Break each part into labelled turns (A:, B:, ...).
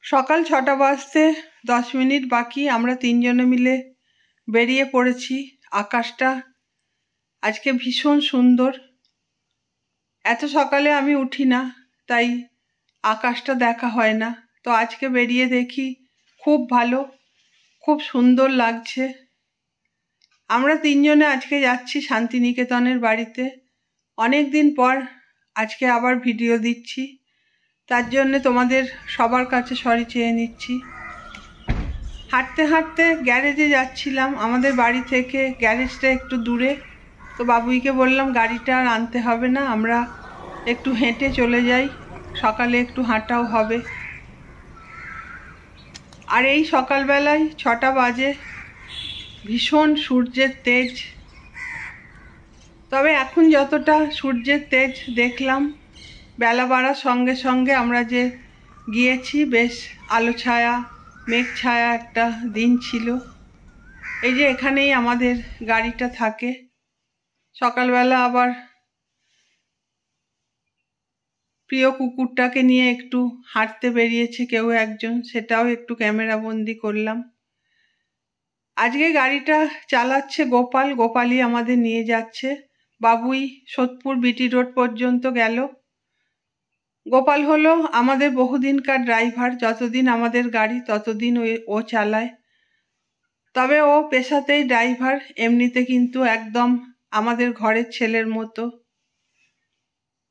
A: সকাল ৬টা বাজতে ১০ মিনিট বাকি। আমরা তিনজনে মিলে বেরিয়ে পড়েছি। আকাশটা আজকে ভীষণ সুন্দর। এত সকালে আমি উঠি না, তাই আকাশটা দেখা হয় না। তো আজকে বেরিয়ে দেখি খুব ভালো, খুব সুন্দর লাগছে। আমরা তিনজনে আজকে যাচ্ছি শান্তিনিকেতনের বাড়িতে। অনেক দিন পর আজকে আবার ভিডিও দিচ্ছি, তার জন্যে তোমাদের সবার কাছে সরি চেয়ে নিচ্ছি। হাঁটতে হাঁটতে গ্যারেজে যাচ্ছিলাম। আমাদের বাড়ি থেকে গ্যারেজটা একটু দূরে। তো বাবুইকে বললাম গাড়িটা আর আনতে হবে না, আমরা একটু হেঁটে চলে যাই, সকালে একটু হাঁটাও হবে। আর এই সকালবেলায় ৬টা বাজে, ভীষণ সূর্যের তেজ। তবে এখন যতটা সূর্যের তেজ দেখলাম, বেলা বাড়ার সঙ্গে সঙ্গে আমরা যে গিয়েছি, বেশ আলো ছায়া মেঘ ছায়া একটা দিন ছিল। এই যে এখানেই আমাদের গাড়িটা থাকে। সকালবেলা আবার প্রিয় কুকুরটাকে নিয়ে একটু হাঁটতে বেরিয়েছে কেউ একজন, সেটাও একটু ক্যামেরা বন্দি করলাম। আজকে গাড়িটা চালাচ্ছে গোপাল। গোপালই আমাদের নিয়ে যাচ্ছে। বাবুই সোদপুর বিটি রোড পর্যন্ত গেল। গোপাল হলো আমাদের বহুদিনকার ড্রাইভার। যতদিন আমাদের গাড়ি ততদিন ও চালায়। তবে ও পেশাতেই ড্রাইভার, এমনিতে কিন্তু একদম আমাদের ঘরের ছেলের মতো।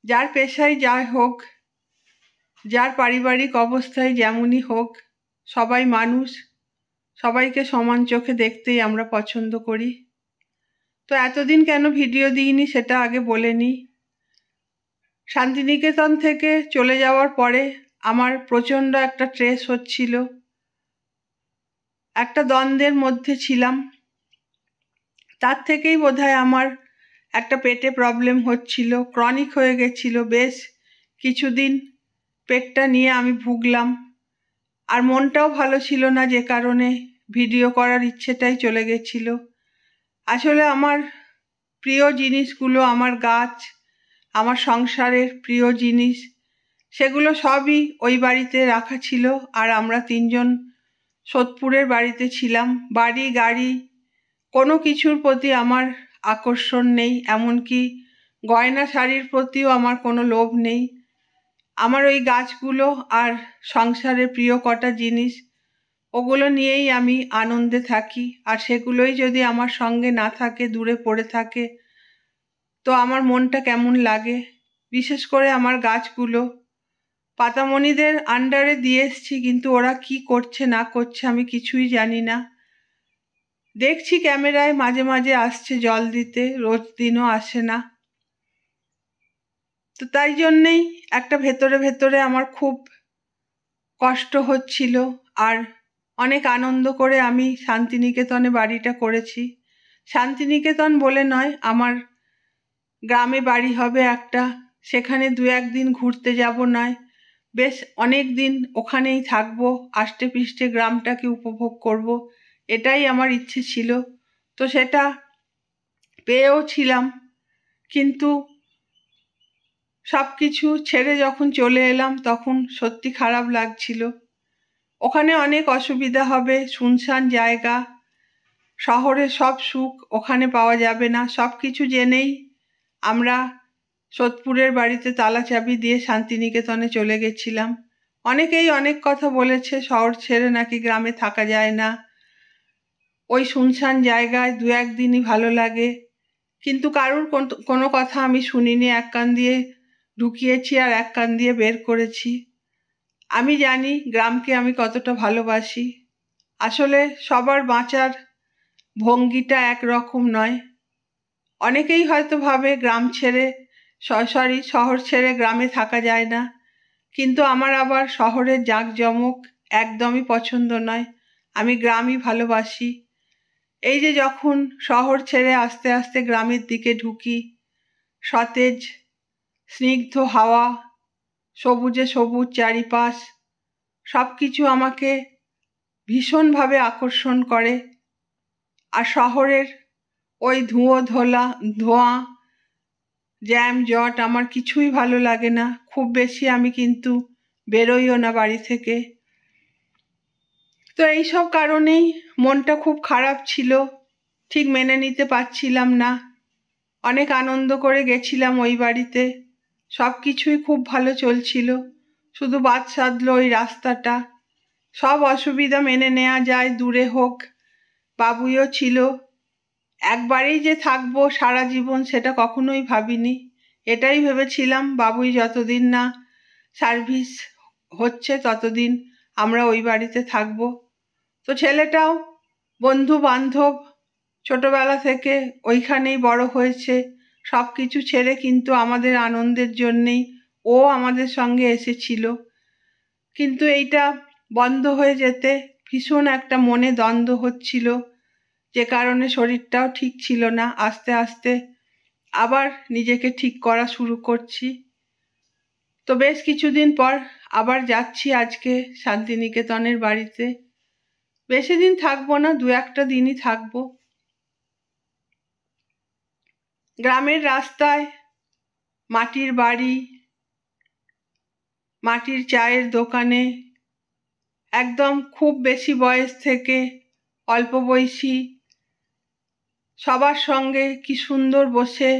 A: যার পেশায় যাই হোক, যার পারিবারিক অবস্থায় যেমনই হোক, সবাই মানুষ, সবাইকে সমান চোখে দেখতেই আমরা পছন্দ করি। তো এতদিন কেন ভিডিও দিইনি সেটা আগে বলে নিই। শান্তিনিকেতন থেকে চলে যাওয়ার পরে আমার প্রচণ্ড একটা স্ট্রেস হচ্ছিল, একটা দ্বন্দ্বের মধ্যে ছিলাম। তার থেকেই বোধহয় আমার একটা পেটে প্রবলেম হচ্ছিল, ক্রনিক হয়ে গেছিল। বেশ কিছুদিন পেটটা নিয়ে আমি ভুগলাম। আর মনটাও ভালো ছিল না, যে কারণে ভিডিও করার ইচ্ছেটাই চলে গেছিল। আসলে আমার প্রিয় জিনিসগুলো, আমার গাছ, আমার সংসারের প্রিয় জিনিস, সেগুলো সবই ওই বাড়িতে রাখা ছিল। আর আমরা তিনজন সোদপুরের বাড়িতে ছিলাম। বাড়ি গাড়ি কোনো কিছুর প্রতি আমার আকর্ষণ নেই, এমনকি গয়না শাড়ির প্রতিও আমার কোনো লোভ নেই। আমার ওই গাছগুলো আর সংসারের প্রিয় কটা জিনিস, ওগুলো নিয়েই আমি আনন্দে থাকি। আর সেগুলোই যদি আমার সঙ্গে না থাকে, দূরে পড়ে থাকে, তো আমার মনটা কেমন লাগে। বিশেষ করে আমার গাছগুলো পাতামণিদের আন্ডারে দিয়ে এসছি, কিন্তু ওরা কি করছে না করছে আমি কিছুই জানি না। দেখছি ক্যামেরায় মাঝে মাঝে আসছে জল দিতে, রোজ দিনও আসে না। তো তাই জন্যেই একটা ভেতরে ভেতরে আমার খুব কষ্ট হচ্ছিল। আর অনেক আনন্দ করে আমি শান্তিনিকেতনে বাড়িটা করেছি। শান্তিনিকেতন বলে নয়, আমার গ্রামে বাড়ি হবে একটা, সেখানে ২-১ দিন ঘুরতে যাব নয়, বেশ অনেক দিন ওখানেই থাকবো, আষ্টে পৃষ্ঠে গ্রামটাকে উপভোগ করব, এটাই আমার ইচ্ছে ছিল। তো সেটা পেয়েও ছিলাম, কিন্তু সব কিছু ছেড়ে যখন চলে এলাম তখন সত্যি খারাপ লাগছিল। ওখানে অনেক অসুবিধা হবে, শুনশান জায়গা, শহরে সব সুখ ওখানে পাওয়া যাবে না। সব কিছু জেনেই আমরা সোদপুরের বাড়িতে তালা চাবি দিয়ে শান্তিনিকেতনে চলে গেছিলাম। অনেকেই অনেক কথা বলেছে, শহর ছেড়ে নাকি গ্রামে থাকা যায় না, ওই শুনশান জায়গায় ২-১ দিনই ভালো লাগে। কিন্তু কারুর কোনো কথা আমি শুনিনি। এক কান দিয়ে ঢুকিয়েছি আর এক কান দিয়ে বের করেছি। আমি জানি গ্রামকে আমি কতটা ভালোবাসি। আসলে সবার বাঁচার ভঙ্গিটা একরকম নয়। অনেকেই হয়তো ভাবে গ্রাম ছেড়ে শহর ছেড়ে গ্রামে থাকা যায় না, কিন্তু আমার আবার শহরের জাঁকজমক একদমই পছন্দ নয়। আমি গ্রামই ভালোবাসি। এই যে যখন শহর ছেড়ে আস্তে আস্তে গ্রামের দিকে ঢুকি, সতেজ স্নিগ্ধ হাওয়া, সবুজে সবুজ চারিপাশ, সব কিছু আমাকে ভীষণভাবে আকর্ষণ করে। আর শহরের ওই ধোঁয়া, জ্যাম জট আমার কিছুই ভালো লাগে না। খুব বেশি আমি কিন্তু বেরোইও না বাড়ি থেকে। তো এইসব কারণেই মনটা খুব খারাপ ছিল, ঠিক মেনে নিতে পারছিলাম না। অনেক আনন্দ করে গেছিলাম ওই বাড়িতে, সব কিছুই খুব ভালো চলছিল, শুধু বাদ সাধলো ওই রাস্তাটা। সব অসুবিধা মেনে নেওয়া যায়, দূরে হোক। বাবুইও ছিল, একবারেই যে থাকবো সারা জীবন সেটা কখনোই ভাবিনি। এটাই ভেবেছিলাম বাবুই যতদিন না সার্ভিস হচ্ছে ততদিন আমরা ওই বাড়িতে থাকবো। তো ছেলেটাও বন্ধু বান্ধব ছোটবেলা থেকে ওইখানেই বড় হয়েছে, সব কিছু ছেড়ে কিন্তু আমাদের আনন্দের জন্যেই ও আমাদের সঙ্গে এসেছিল। কিন্তু এইটা বন্ধ হয়ে যেতে ভীষণ একটা মনে দ্বন্দ্ব হচ্ছিল, যে কারণে শরীরটাও ঠিক ছিল না। আস্তে আস্তে আবার নিজেকে ঠিক করা শুরু করছি। তো বেশ কিছুদিন পর আবার যাচ্ছি আজকে শান্তিনিকেতনের বাড়িতে। বেশি দিন থাকবো না, 2-1 দিনই থাকবো। গ্রামের রাস্তায় মাটির বাড়ি, মাটির চায়ের দোকানে একদম খুব বেশি বয়স থেকে অল্প বয়সী সবার সঙ্গে কি সুন্দর বসে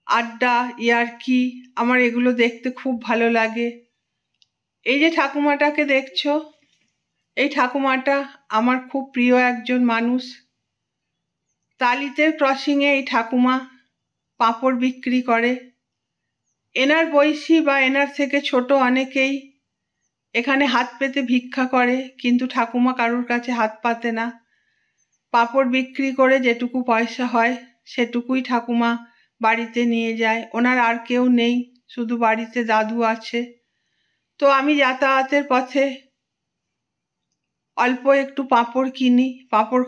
A: আড্ডা, ইয়ার্কি, আমার এগুলো দেখতে খুব ভালো লাগে। এই যে ঠাকুমাটাকে দেখছো, এই ঠাকুমাটা আমার খুব প্রিয় একজন মানুষ। তালিতের ক্রসিংয়ে এই ঠাকুমা পাঁপড় বিক্রি করে। এনার বয়সী বা এনার থেকে ছোট অনেকেই এখানে হাত পেতে ভিক্ষা করে, কিন্তু ঠাকুমা কারুর কাছে হাত পাতে না। পাঁপড় বিক্রি করে যেটুকু পয়সা হয় সেটুকুই ঠাকুমা বাড়িতে নিয়ে যায়। ওনার আর কেউ নেই, শুধু বাড়িতে দাদু আছে। তো আমি যাতায়াতের পথে অল্প একটু পাঁপড় কিনি। পাঁপড়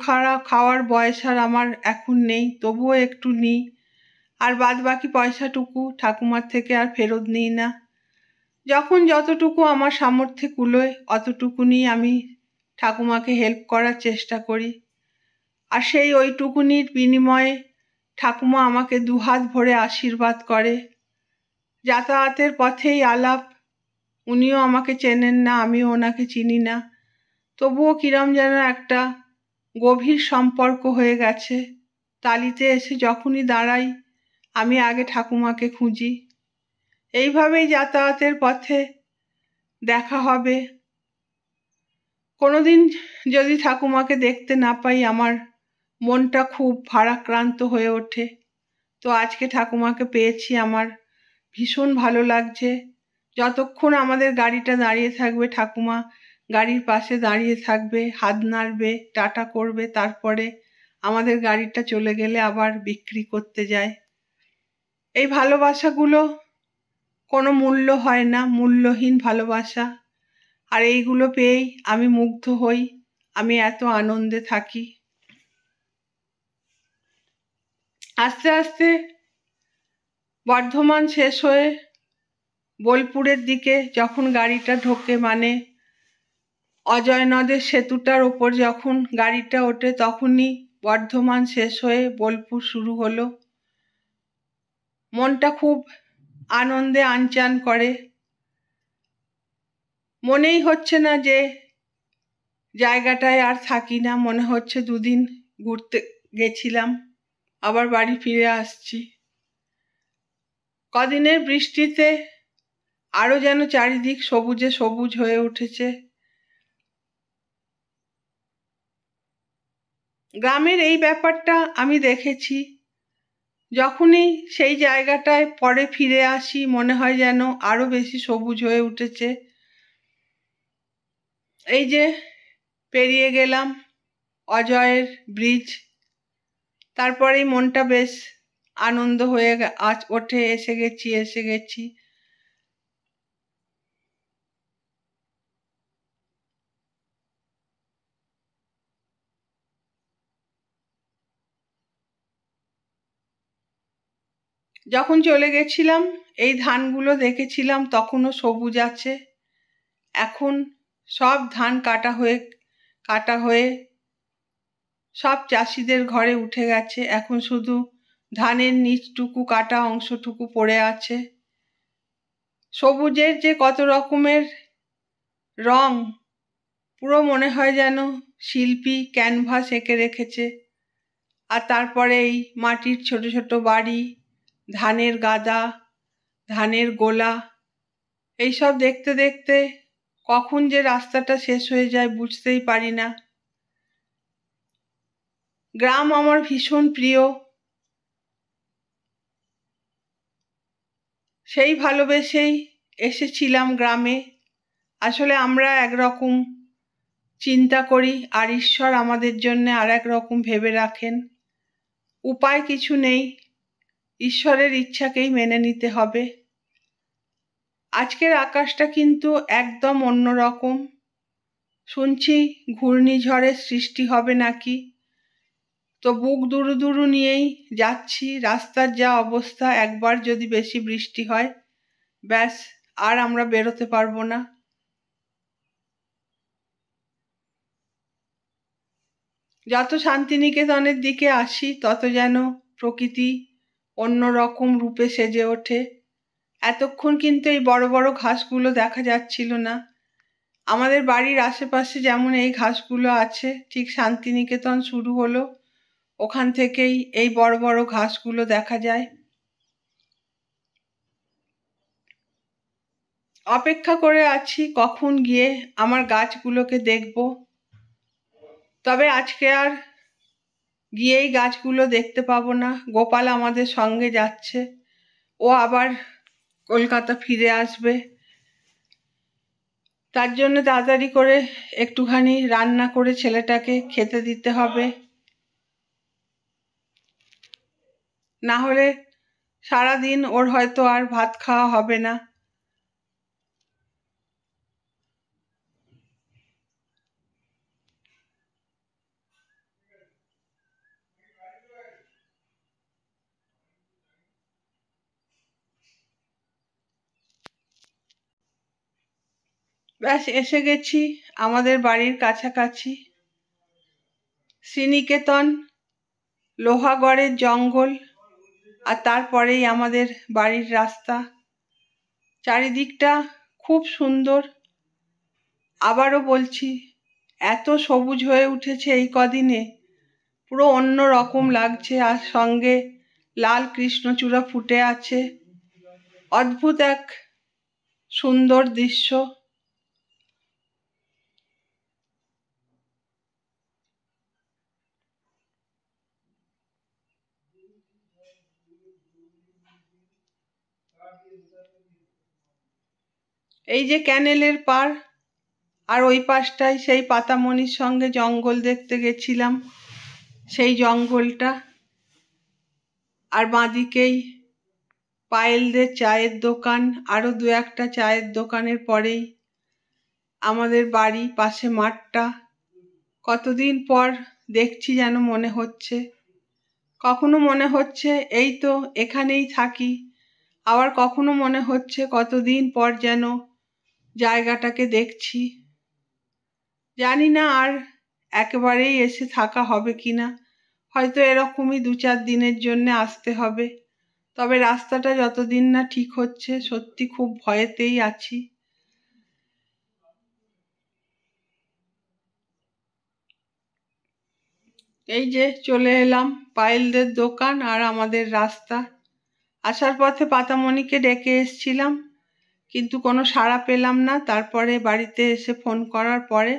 A: খাওয়ার বয়স আর আমার এখন নেই, তবুও একটু নিই। আর বাদ বাকি পয়সাটুকু ঠাকুমার থেকে আর ফেরত নিই না। যখন যতটুকু আমার সামর্থ্যে কুলোয় অতটুকুনি আমি ঠাকুমাকে হেল্প করার চেষ্টা করি। আর সেই ওইটুকুনির বিনিময়ে ঠাকুমা আমাকে দুহাত ভরে আশীর্বাদ করে। যাতায়াতের পথেই আলাপ, উনিও আমাকে চেনেন না, আমিও ওনাকে চিনি না, তবুও কিরম যেন একটা গভীর সম্পর্ক হয়ে গেছে। তালিতে এসে যখনই দাঁড়াই আমি আগে ঠাকুমাকে খুঁজি। এইভাবেই যাতায়াতের পথে দেখা হবে। কোনোদিন যদি ঠাকুমাকে দেখতে না পাই আমার মনটা খুব ভারাক্রান্ত হয়ে ওঠে। তো আজকে ঠাকুমাকে পেয়েছি, আমার ভীষণ ভালো লাগছে। যতক্ষণ আমাদের গাড়িটা দাঁড়িয়ে থাকবে ঠাকুমা গাড়ির পাশে দাঁড়িয়ে থাকবে, হাত নাড়বে, টাটা করবে, তারপরে আমাদের গাড়িটা চলে গেলে আবার বিক্রি করতে যায়। এই ভালোবাসাগুলো কোনো মূল্য হয় না, মূল্যহীন ভালোবাসা। আর এইগুলো পেয়েই আমি মুগ্ধ হই, আমি এত আনন্দে থাকি। আস্তে আস্তে বর্ধমান শেষ হয়ে বোলপুরের দিকে যখন গাড়িটা ঢোকে, মানে অজয় নদের সেতুটার ওপর যখন গাড়িটা ওঠে, তখনই বর্ধমান শেষ হয়ে বোলপুর শুরু হলো। মনটা খুব আনন্দে আনচান করে। মনেই হচ্ছে না যে জায়গাটায় আর থাকি না, মনে হচ্ছে 2 দিন ঘুরতে গেছিলাম, আবার বাড়ি ফিরে আসছি। কদিনের বৃষ্টিতে আরো যেন চারিদিক সবুজে সবুজ হয়ে উঠেছে। গ্রামের এই ব্যাপারটা আমি দেখেছি। যখনই সেই জায়গাটায় পরে ফিরে আসি মনে হয় যেন আরো বেশি সবুজ হয়ে উঠেছে। এই যে পেরিয়ে গেলাম অজয়ের ব্রিজ, তারপরেই মনটা বেশ আনন্দ হয়ে ওঠে, এসে গেছি। যখন চলে গেছিলাম এই ধানগুলো দেখেছিলাম তখনও সবুজ আছে। এখন সব ধান কাটা হয়ে সব চাষিদের ঘরে উঠে গেছে। এখন শুধু ধানের নিচটুকু, কাটা অংশটুকু পড়ে আছে। সবুজের যে কত রকমের রং পুরো মনে হয় যেন শিল্পী ক্যানভাস এঁকে রেখেছে। আর তারপরে এই মাটির ছোট ছোট বাড়ি, ধানের গাদা, ধানের গোলা, এইসব দেখতে দেখতে কখন যে রাস্তাটা শেষ হয়ে যায় বুঝতেই পারি না। গ্রাম আমার ভীষণ প্রিয়, সেই ভালোবেসেই এসেছিলাম গ্রামে। আসলে আমরা একরকম চিন্তা করি আর ঈশ্বর আমাদের জন্য আর এক রকম ভেবে রাখেন। উপায় কিছু নেই, ঈশ্বরের ইচ্ছাকেই মেনে নিতে হবে। আজকের আকাশটা কিন্তু একদম অন্যরকম। শুনছি ঘূর্ণিঝড়ের সৃষ্টি হবে নাকি। তো বুক দুরু দুরু নিয়েই যাচ্ছি। রাস্তার যা অবস্থা, একবার যদি বেশি বৃষ্টি হয় ব্যাস, আর আমরা বেরোতে পারবো না। যত শান্তিনিকেতনের দিকে আসি তত যেন প্রকৃতি অন্যরকম রূপে সেজে ওঠে। এতক্ষণ কিন্তু এই বড় বড় ঘাসগুলো দেখা যাচ্ছিল না। আমাদের বাড়ির আশেপাশে যেমন এই ঘাসগুলো আছে, ঠিক শান্তিনিকেতন শুরু হলো ওখান থেকেই এই বড় বড় ঘাসগুলো দেখা যায়। অপেক্ষা করে আছি কখন গিয়ে আমার গাছগুলোকে দেখব। তবে আজকে আর গিয়েই গাছগুলো দেখতে পাবো না। গোপাল আমাদের সঙ্গে যাচ্ছে, ও আবার কলকাতা ফিরে আসবে। তার জন্য তাড়াতাড়ি করে একটুখানি রান্না করে ছেলেটাকে খেতে দিতে হবে, না হলে সারাদিন ওর হয়তো আর ভাত খাওয়া হবে না। ব্যাস এসে গেছি আমাদের বাড়ির কাছাকাছি। শ্রীনিকেতন, লোহাগড়ের জঙ্গল, আর তারপরেই আমাদের বাড়ির রাস্তা। চারিদিকটা খুব সুন্দর। আবারও বলছি, এত সবুজ হয়ে উঠেছে এই কদিনে, পুরো অন্য রকম লাগছে। আর সঙ্গে লাল কৃষ্ণচূড়া ফুটে আছে। অদ্ভুত এক সুন্দর দৃশ্য। এই যে ক্যানেলের পার, আর ওই পাশটায় সেই পাতামণির সঙ্গে জঙ্গল দেখতে গেছিলাম, সেই জঙ্গলটা। আর বাঁদিকেই পায়েলদের চায়ের দোকান, আরো দু একটা চায়ের দোকানের পরেই আমাদের বাড়ি, পাশে মাঠটা। কতদিন পর দেখছি যেন মনে হচ্ছে। কখনো মনে হচ্ছে এই তো এখানেই থাকি, আবার কখনো মনে হচ্ছে কতদিন পর যেন জায়গাটাকে দেখছি। জানি না আর একেবারেই এসে থাকা হবে কিনা, হয়তো এরকমই 2-4 দিনের জন্য আসতে হবে। তবে রাস্তাটা যতদিন না ঠিক হচ্ছে সত্যি খুব ভয়েতেই আছি। এই যে চলে এলাম পায়েলদের দোকান আর আমাদের রাস্তা। আসার পথে পাতামণিকে ডেকে এসছিলাম, কিন্তু কোনো সাড়া পেলাম না। তারপরে বাড়িতে এসে ফোন করার পরে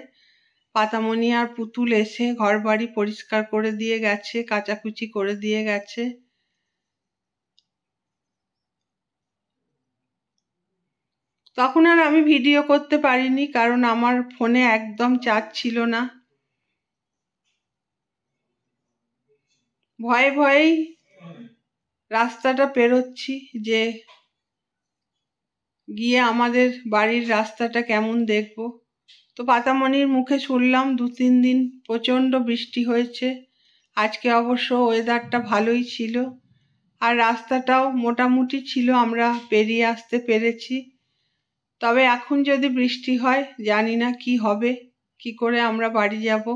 A: পাতামণি আর পুতুল এসে ঘর বাড়ি পরিষ্কার করে দিয়ে গেছে, কাচাকুচি করে দিয়ে গেছে। তখন আর আমি ভিডিও করতে পারিনি, কারণ আমার ফোনে একদম চার্জ ছিল না। ভয়ে ভয়েই রাস্তাটা পেরোচ্ছি, যে গিয়ে আমাদের বাড়ির রাস্তাটা কেমন দেখব। তো পাতামণির মুখে শুনলাম 2-3 দিন প্রচণ্ড বৃষ্টি হয়েছে। আজকে অবশ্য ওয়েদারটা ভালোই ছিল, আর রাস্তাটাও মোটামুটি ছিল, আমরা পেরিয়ে আসতে পেরেছি। তবে এখন যদি বৃষ্টি হয় জানি না কি হবে, কি করে আমরা বাড়ি যাব।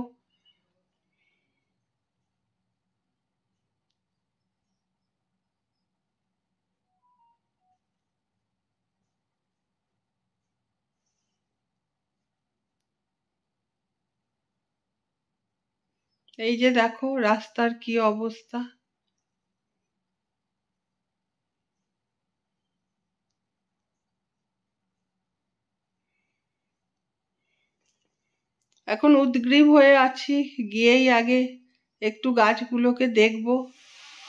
A: এই যে দেখো রাস্তার কি অবস্থা। এখন উদ্গ্রীব হয়ে আছি, গিয়েই আগে একটু গাছগুলোকে দেখব,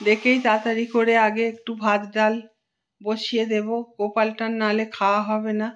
A: দেখেই তাড়াতাড়ি করে আগে একটু ভাত ডাল বসিয়ে দেব, গোপালটার নালে খাওয়া হবে না।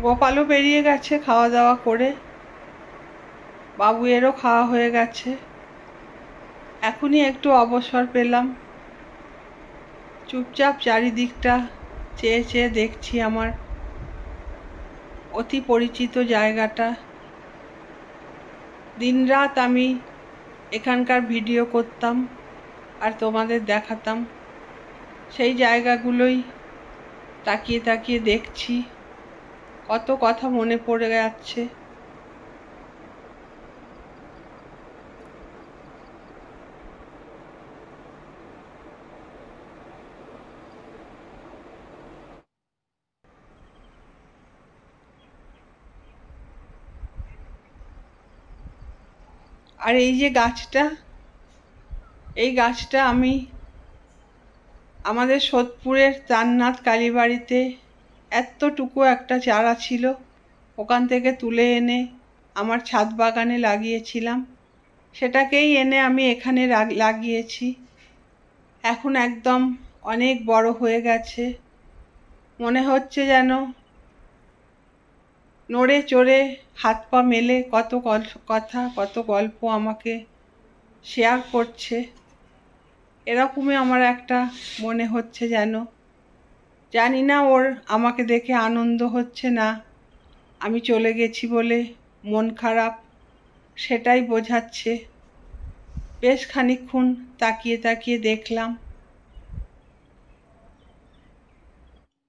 A: গোপালও বেরিয়ে গেছে খাওয়া দাওয়া করে, বাবুয়েরও খাওয়া হয়ে গেছে। এখনই একটু অবসর পেলাম, চুপচাপ চারিদিকটা চেয়ে চেয়ে দেখছি আমার অতি পরিচিত জায়গাটা। দিনরাত আমি এখানকার ভিডিও করতাম আর তোমাদের দেখাতাম, সেই জায়গাগুলোই তাকিয়ে তাকিয়ে দেখছি, কত কথা মনে পড়ে যাচ্ছে। আর এই যে গাছটা, এই গাছটা আমি আমাদের সোদপুরের তান্নাথ কালীবাড়িতে এতটুকু একটা চারা ছিল, ওখান থেকে তুলে এনে আমার ছাদ বাগানে লাগিয়েছিলাম, সেটাকেই এনে আমি এখানে লাগিয়েছি। এখন একদম অনেক বড় হয়ে গেছে, মনে হচ্ছে যেন নড়ে চড়ে হাত পা মেলে কত কথা কত গল্প আমাকে শেয়ার করছে। এরকমই আমার একটা মনে হচ্ছে, যেন জানি না ওর আমাকে দেখে আনন্দ হচ্ছে না আমি চলে গেছি বলে মন খারাপ, সেটাই বোঝাচ্ছে। বেশ খানিকক্ষণ তাকিয়ে তাকিয়ে দেখলাম।